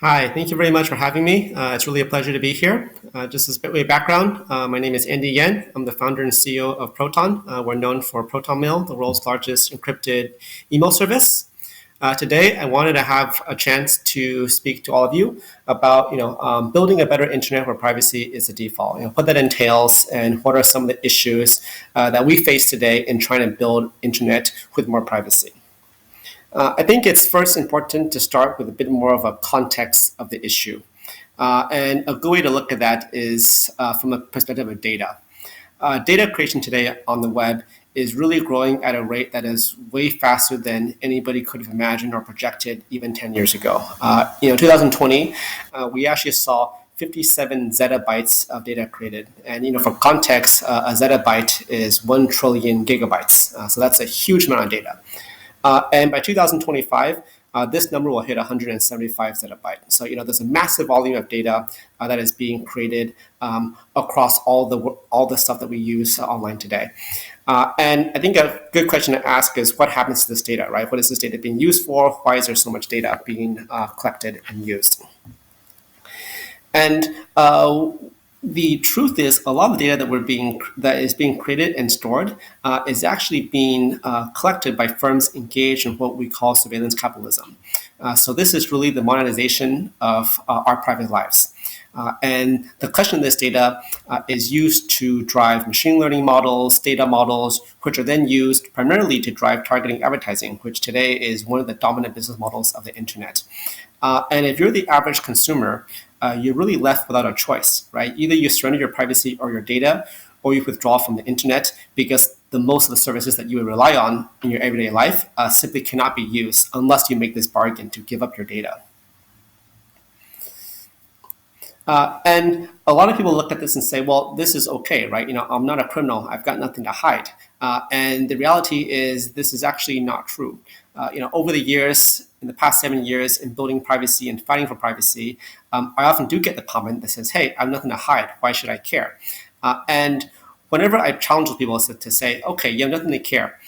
Hi, thank you very much for having me. It's really a pleasure to be here. Just as a bit of background, my name is Andy Yen. I'm the founder and CEO of Proton. We're known for Proton Mail, the world's largest encrypted email service. Today, I wanted to have a chance to speak to all of you about, building a better internet where privacy is the default. What that entails and what are some of the issues that we face today in trying to build internet with more privacy. I think it's first important to start with a bit more of a context of the issue. And a good way to look at that is from a perspective of data. Data creation today on the web is really growing at a rate that is way faster than anybody could have imagined or projected even 10 years ago. 2020, we actually saw 57 zettabytes of data created. And for context, a zettabyte is 1 trillion gigabytes. So that's a huge amount of data. And by 2025, this number will hit 175 zettabytes. So there's a massive volume of data that is being created across all the stuff that we use online today. And I think a good question to ask is what happens to this data, right? What is this data being used for? Why is there so much data being collected and used? And the truth is, a lot of the data that is being created and stored is actually being collected by firms engaged in what we call surveillance capitalism. So this is really the monetization of our private lives. And the collection of this data is used to drive machine learning models, data models, which are then used primarily to drive targeting advertising, which today is one of the dominant business models of the internet. And if you're the average consumer, you're really left without a choice, right? Either you surrender your privacy or your data, or you withdraw from the internet because most of the services that you would rely on in your everyday life simply cannot be used unless you make this bargain to give up your data. And a lot of people look at this and say, well, this is okay, right? I'm not a criminal. I've got nothing to hide. And the reality is this is actually not true. Over the years, in the past 7 years in building privacy and fighting for privacy, I often do get the comment that says, hey, I have nothing to hide. Why should I care? And whenever I challenge people to say, okay, you have nothing to care.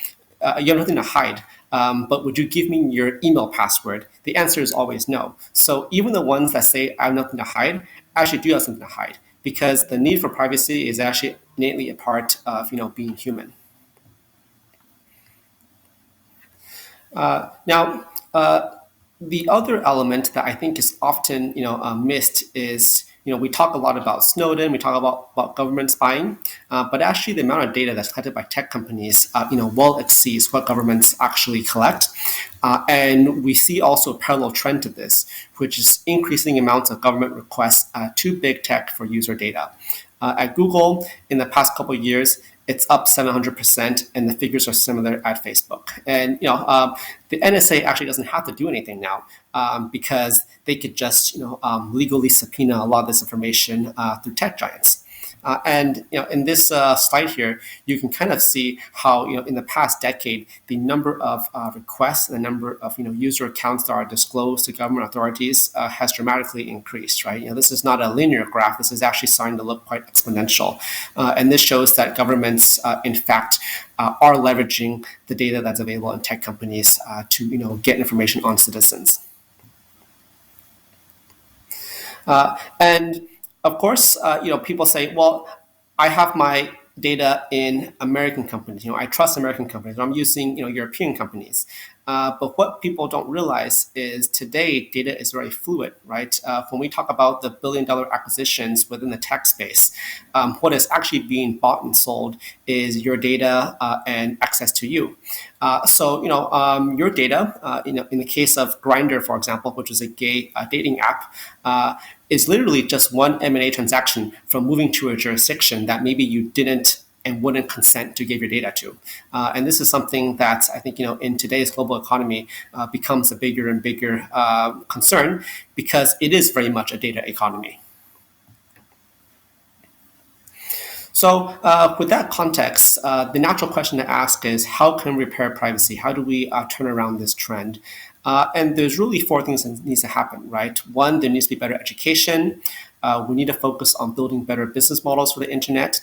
You have nothing to hide. But would you give me your email password? The answer is always no. So even the ones that say I have nothing to hide actually do have something to hide because the need for privacy is actually innately a part of being human. Now, the other element that I think is often missed is we talk a lot about Snowden, we talk about government spying, but actually the amount of data that's collected by tech companies well exceeds what governments actually collect. And we see also a parallel trend to this, which is increasing amounts of government requests to big tech for user data. At Google, in the past couple of years, it's up 700%, and the figures are similar at Facebook. And the NSA actually doesn't have to do anything now because they could just legally subpoena a lot of this information through tech giants. And in this slide here, you can kind of see how in the past decade, the number of requests and the number of user accounts that are disclosed to government authorities has dramatically increased. Right? This is not a linear graph. This is actually starting to look quite exponential, and this shows that governments, in fact, are leveraging the data that's available in tech companies to get information on citizens. And of course, people say, well, I have my data in American companies. I trust American companies. I'm using, European companies. But what people don't realize is today data is very fluid, right? When we talk about the billion-dollar acquisitions within the tech space, what is actually being bought and sold is your data and access to you. So your data, in the case of Grindr, for example, which is a gay dating app, is literally just one M&A transaction from moving to a jurisdiction that maybe you didn't and wouldn't consent to give your data to. And this is something that I think, in today's global economy becomes a bigger and bigger concern because it is very much a data economy. So with that context, the natural question to ask is, how can we repair privacy? How do we turn around this trend? And there's really 4 things that needs to happen, right? 1, there needs to be better education. We need to focus on building better business models for the internet.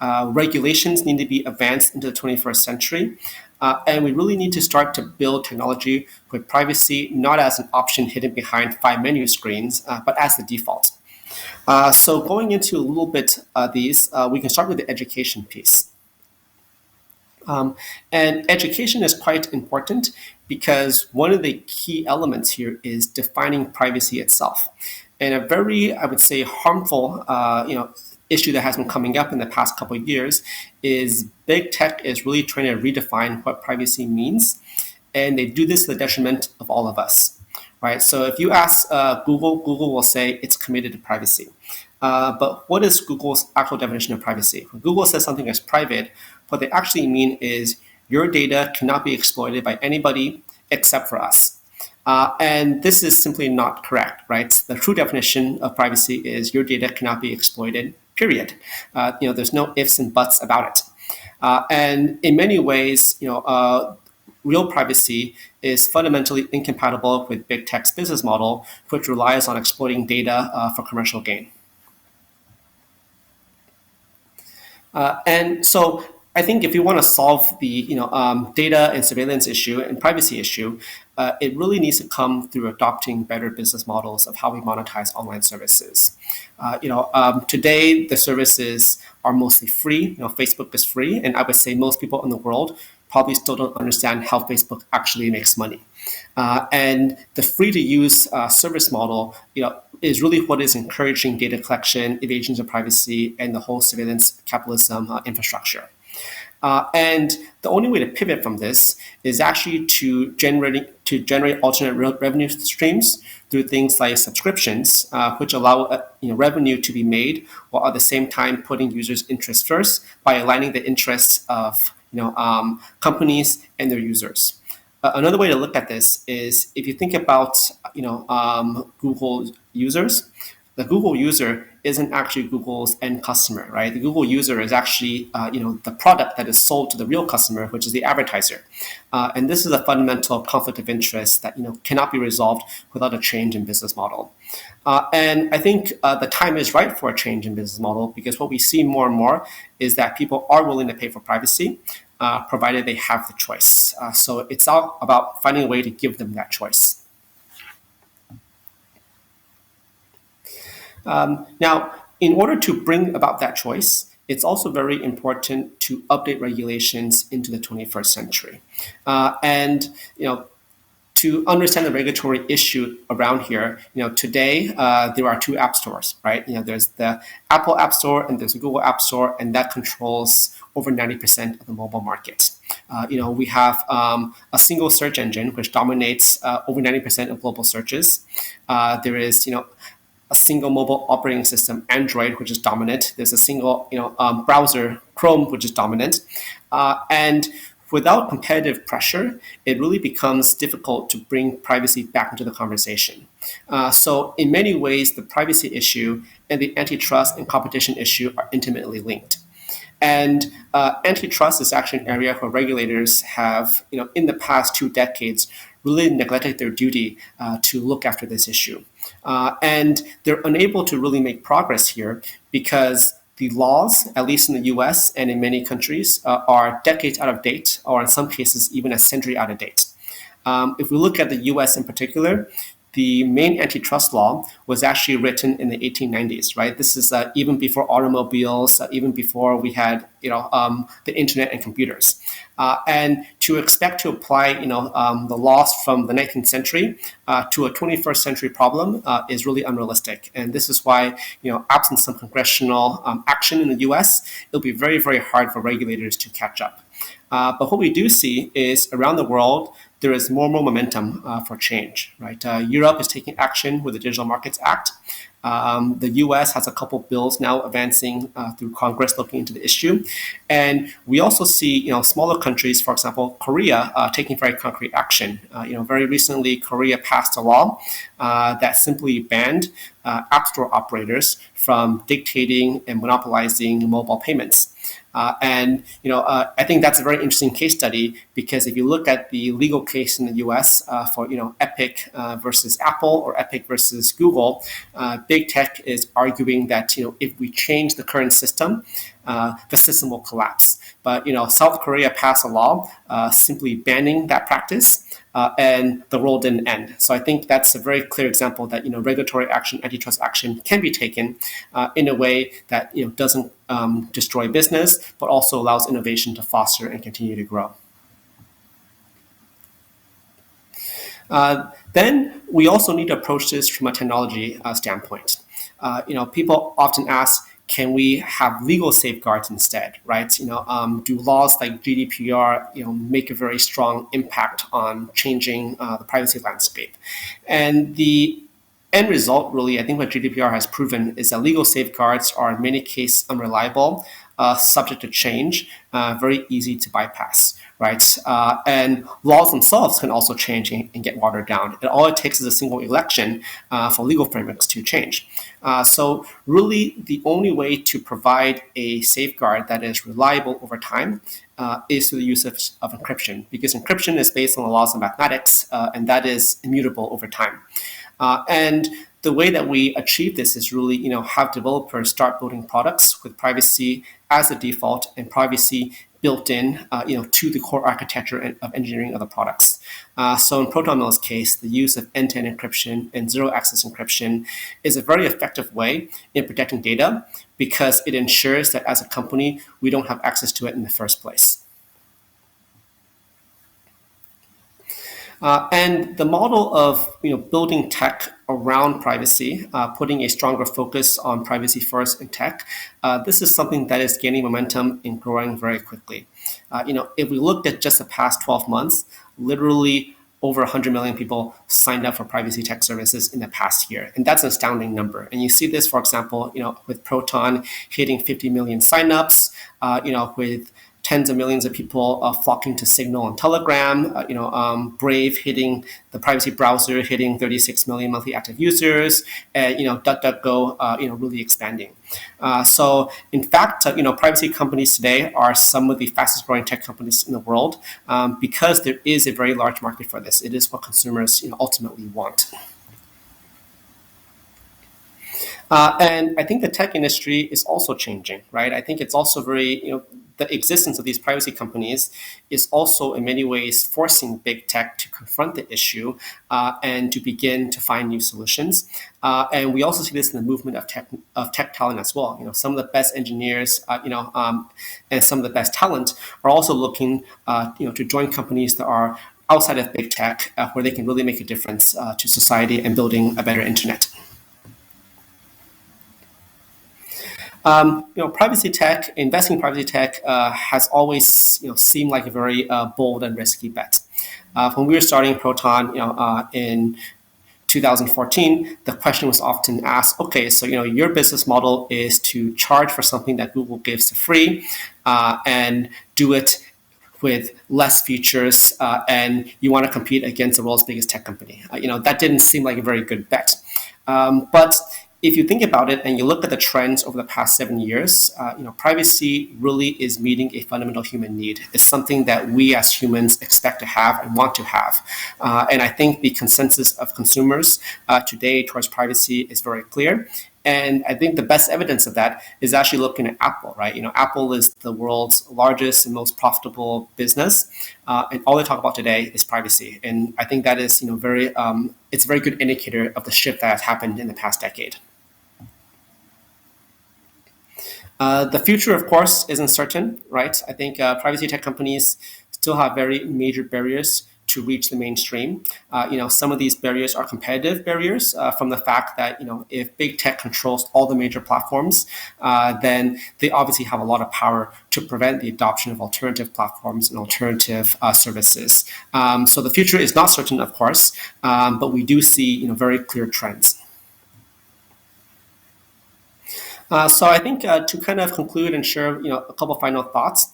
Regulations need to be advanced into the 21st century. And we really need to start to build technology with privacy not as an option hidden behind 5 menu screens, but as the default. So going into a little bit these, we can start with the education piece. And education is quite important because one of the key elements here is defining privacy itself. And a very, I would say, harmful, issue that has been coming up in the past couple of years is big tech is really trying to redefine what privacy means, and they do this to the detriment of all of us, right? So if you ask Google will say it's committed to privacy. But what is Google's actual definition of privacy? When Google says something is private, what they actually mean is your data cannot be exploited by anybody except for us. And this is simply not correct, right? The true definition of privacy is your data cannot be exploited, period. There's no ifs and buts about it. And in many ways, real privacy is fundamentally incompatible with big tech's business model, which relies on exploiting data for commercial gain. And so I think if you want to solve the data and surveillance issue and privacy issue, it really needs to come through adopting better business models of how we monetize online services. Today the services are mostly free. Facebook is free, and I would say most people in the world probably still don't understand how Facebook actually makes money. And the free-to-use service model, is really what is encouraging data collection, evasions of privacy, and the whole surveillance capitalism infrastructure. And the only way to pivot from this is actually to generate alternate revenue streams through things like subscriptions, which allow revenue to be made while at the same time putting users' interests first by aligning the interests of companies and their users. Another way to look at this is if you think about Google users. The Google user isn't actually Google's end customer, right? The Google user is actually the product that is sold to the real customer, which is the advertiser. And this is a fundamental conflict of interest that cannot be resolved without a change in business model. And I think the time is right for a change in business model because what we see more and more is that people are willing to pay for privacy, provided they have the choice. So it's all about finding a way to give them that choice. Now, in order to bring about that choice, it's also very important to update regulations into the 21st century. And to understand the regulatory issue around here, today there are two app stores, right? There's the Apple App Store and there's the Google App Store, and that controls over 90% of the mobile market. We have a single search engine which dominates over 90% of global searches. There is, a single mobile operating system, Android, which is dominant. There's a single, browser, Chrome, which is dominant. And without competitive pressure, it really becomes difficult to bring privacy back into the conversation. So in many ways, the privacy issue and the antitrust and competition issue are intimately linked. And antitrust is actually an area where regulators have, in the past 2 decades, really neglected their duty to look after this issue. And they're unable to really make progress here because the laws, at least in the US and in many countries, are decades out of date, or in some cases, even a century out of date. If we look at the US in particular, the main antitrust law was actually written in the 1890s, right? This is even before automobiles, even before we had, the internet and computers. And to expect to apply, the laws from the 19th century to a 21st century problem is really unrealistic. And this is why, absent some congressional action in the US, it'll be very, very hard for regulators to catch up. But what we do see is around the world, there is more and more momentum for change, right? Europe is taking action with the Digital Markets Act. The US has a couple bills now advancing through Congress looking into the issue. And we also see, smaller countries, for example, Korea, taking very concrete action. Very recently, Korea passed a law that simply banned app store operators from dictating and monopolizing mobile payments. I think that's a very interesting case study because if you look at the legal case in the U.S. For Epic versus Apple or Epic versus Google, big tech is arguing that if we change the current system, the system will collapse. But South Korea passed a law simply banning that practice, and the world didn't end. So I think that's a very clear example that regulatory action, antitrust action can be taken in a way that doesn't destroy business, but also allows innovation to foster and continue to grow. Then we also need to approach this from a technology standpoint. People often ask, can we have legal safeguards instead, right? Do laws like GDPR, make a very strong impact on changing the privacy landscape? And the end result, really, I think what GDPR has proven is that legal safeguards are in many cases unreliable, subject to change, very easy to bypass, right? And laws themselves can also change and get watered down. And all it takes is a single election for legal frameworks to change. So really, the only way to provide a safeguard that is reliable over time is through the use of encryption, because encryption is based on the laws of mathematics, and that is immutable over time. And the way that we achieve this is really, have developers start building products with privacy as the default and privacy built in, to the core architecture of engineering of the products. So in ProtonMail's case, the use of end-to-end encryption and zero-access encryption is a very effective way in protecting data because it ensures that as a company, we don't have access to it in the first place. And the model of building tech around privacy, putting a stronger focus on privacy first in tech, this is something that is gaining momentum and growing very quickly. If we looked at just the past 12 months, literally over 100 million people signed up for privacy tech services in the past year. And that's an astounding number. And you see this, for example, with Proton hitting 50 million signups, with tens of millions of people flocking to Signal and Telegram, Brave hitting the privacy browser, hitting 36 million monthly active users, and DuckDuckGo, really expanding. So in fact, privacy companies today are some of the fastest growing tech companies in the world because there is a very large market for this. It is what consumers ultimately want. And I think the tech industry is also changing, right? I think it's also very, the existence of these privacy companies is also in many ways forcing big tech to confront the issue and to begin to find new solutions. And we also see this in the movement of tech talent as well. Some of the best engineers, and some of the best talent are also looking, to join companies that are outside of big tech, where they can really make a difference to society and building a better internet. Privacy tech, investing in privacy tech has always seemed like a very bold and risky bet. When we were starting Proton, in 2014, the question was often asked, okay, so your business model is to charge for something that Google gives for free, and do it with less features, and you want to compete against the world's biggest tech company. That didn't seem like a very good bet. But if you think about it and you look at the trends over the past 7 years, privacy really is meeting a fundamental human need. It's something that we as humans expect to have and want to have. And I think the consensus of consumers today towards privacy is very clear. And I think the best evidence of that is actually looking at Apple, right? Apple is the world's largest and most profitable business, and all they talk about today is privacy. And I think that is, it's a very good indicator of the shift that has happened in the past decade. The future, of course, isn't certain, right? I think privacy tech companies still have very major barriers to reach the mainstream. Some of these barriers are competitive barriers from the fact that, if big tech controls all the major platforms, then they obviously have a lot of power to prevent the adoption of alternative platforms and alternative services. So the future is not certain, of course, but we do see, very clear trends. So I think to kind of conclude and share, a couple final thoughts.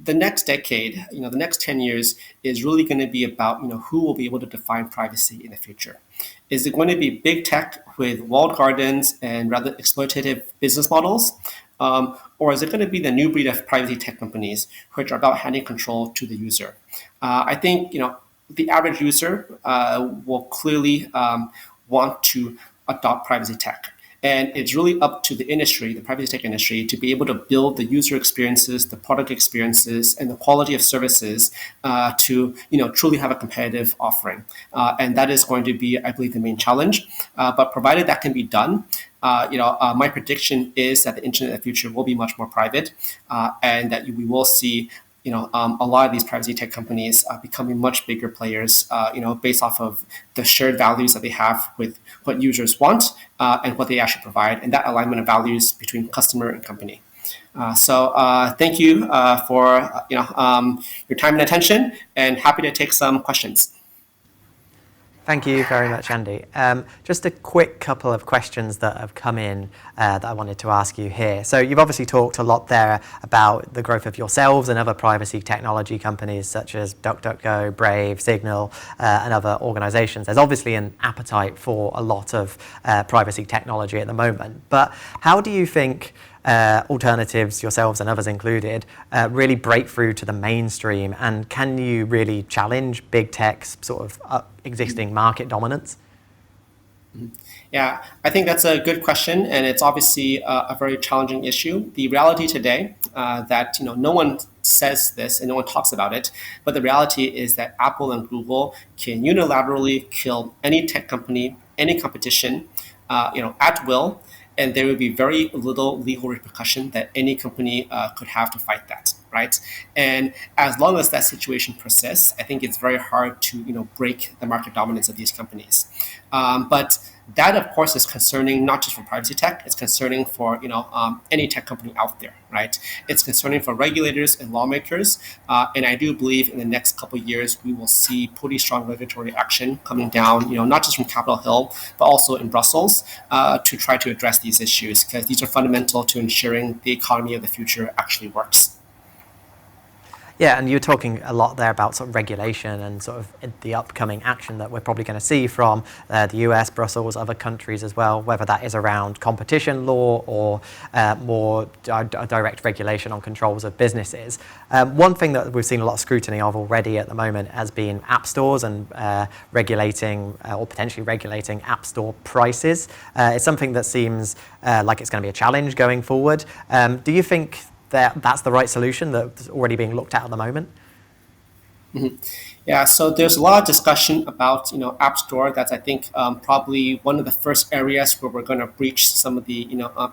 The next decade, the next 10 years is really going to be about, who will be able to define privacy in the future. Is it going to be big tech with walled gardens and rather exploitative business models? Or is it going to be the new breed of privacy tech companies, which are about handing control to the user? I think, the average user will clearly want to adopt privacy tech. And it's really up to the industry, the privacy tech industry, to be able to build the user experiences, the product experiences, and the quality of services to truly have a competitive offering. And that is going to be, I believe, the main challenge. But provided that can be done, my prediction is that the internet of the future will be much more private, and that we will see a lot of these privacy tech companies becoming much bigger players, based off of the shared values that they have with what users want and what they actually provide, and that alignment of values between customer and company. So thank you for your time and attention, and happy to take some questions. Thank you very much, Andy. Just a quick couple of questions that have come in that I wanted to ask you here. So you've obviously talked a lot there about the growth of yourselves and other privacy technology companies such as DuckDuckGo, Brave, Signal, and other organizations. There's obviously an appetite for a lot of privacy technology at the moment. But how do you think alternatives, yourselves and others included, really break through to the mainstream? And can you really challenge big tech's sort of existing market dominance? Yeah, I think that's a good question, and it's obviously a very challenging issue. The reality today that no one says this and no one talks about it, but the reality is that Apple and Google can unilaterally kill any tech company, any competition, at will, and there would be very little legal repercussion that any company could have to fight that, right? And as long as that situation persists, I think it's very hard to break the market dominance of these companies. But that, of course, is concerning not just for privacy tech. It's concerning for any tech company out there, right? It's concerning for regulators and lawmakers, and I do believe in the next couple of years we will see pretty strong regulatory action coming down, not just from Capitol Hill but also in Brussels, to try to address these issues, because these are fundamental to ensuring the economy of the future actually works. Yeah, and you're talking a lot there about sort of regulation and sort of the upcoming action that we're probably going to see from the US, Brussels, other countries as well, whether that is around competition law or more direct regulation on controls of businesses. One thing that we've seen a lot of scrutiny of already at the moment has been app stores and regulating or potentially regulating app store prices. It's something that seems like it's going to be a challenge going forward. Do you think that's the right solution that's already being looked at the moment? Mm-hmm. Yeah, so there's a lot of discussion about App Store. That's, I think, probably one of the first areas where we're going to breach some of the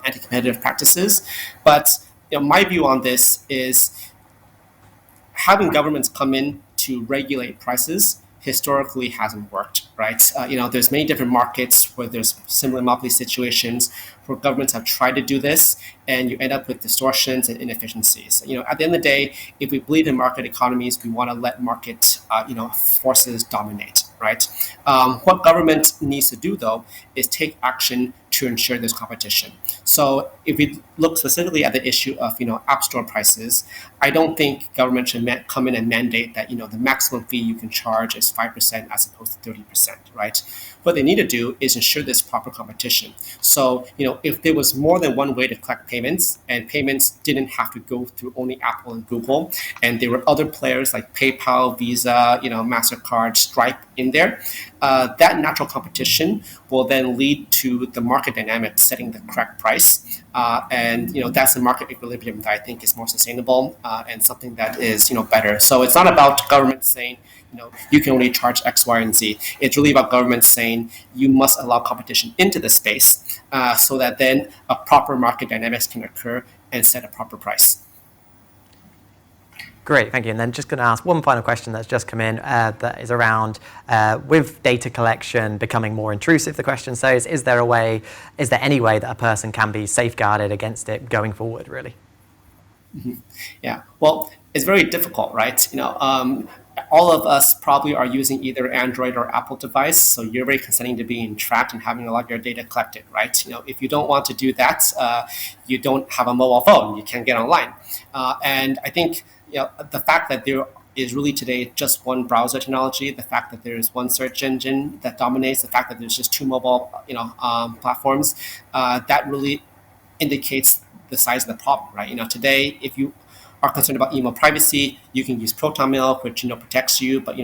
anti-competitive practices. But my view on this is having governments come in to regulate prices historically hasn't worked, right? There's many different markets where there's similar monopoly situations where governments have tried to do this, and you end up with distortions and inefficiencies. At the end of the day, if we believe in market economies, we want to let market, forces dominate, right? What government needs to do, though, is take action to ensure there's competition. So if we look specifically at the issue of app store prices, I don't think government should come in and mandate that the maximum fee you can charge is 5% as opposed to 30%, right? What they need to do is ensure there's proper competition. So if there was more than one way to collect payments, and payments didn't have to go through only Apple and Google, and there were other players like PayPal, Visa, MasterCard, Stripe in there, that natural competition will then lead to the market dynamic setting the correct price. And that's the market equilibrium that I think is more sustainable and something that is better. So it's not about government saying you can only charge X, Y, and Z. It's really about government saying you must allow competition into the space so that then a proper market dynamics can occur and set a proper price. Great, thank you. And then just going to ask one final question that's just come in that is around with data collection becoming more intrusive, the question says, is there any way that a person can be safeguarded against it going forward, really? Mm-hmm. Yeah, well, it's very difficult, right? All of us probably are using either Android or Apple device, so you're very consenting to being tracked and having a lot of your data collected, right? If you don't want to do that, you don't have a mobile phone, you can't get online. And I think the fact that there is really today just one browser technology, the fact that there is one search engine that dominates, the fact that there's just two mobile platforms, that really indicates the size of the problem, right? Today, if you are concerned about email privacy, you can use Proton Mail, which protects you, but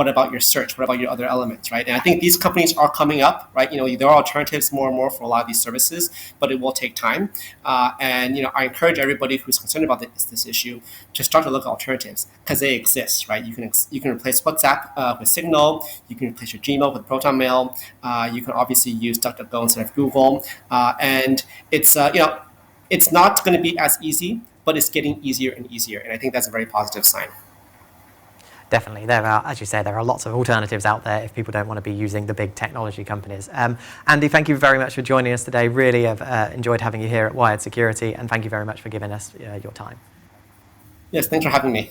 what about your search? What about your other elements, right? And I think these companies are coming up, right? There are alternatives more and more for a lot of these services, but it will take time. And I encourage everybody who's concerned about this issue to start to look at alternatives because they exist, right? You can replace WhatsApp with Signal. You can replace your Gmail with Proton Mail. You can obviously use DuckDuckGo instead of Google, and it's not going to be as easy, but it's getting easier and easier, and I think that's a very positive sign. Definitely. There are, as you say, there are lots of alternatives out there if people don't want to be using the big technology companies. Andy, thank you very much for joining us today. Really have enjoyed having you here at Wired Security, and thank you very much for giving us your time. Yes, thanks for having me.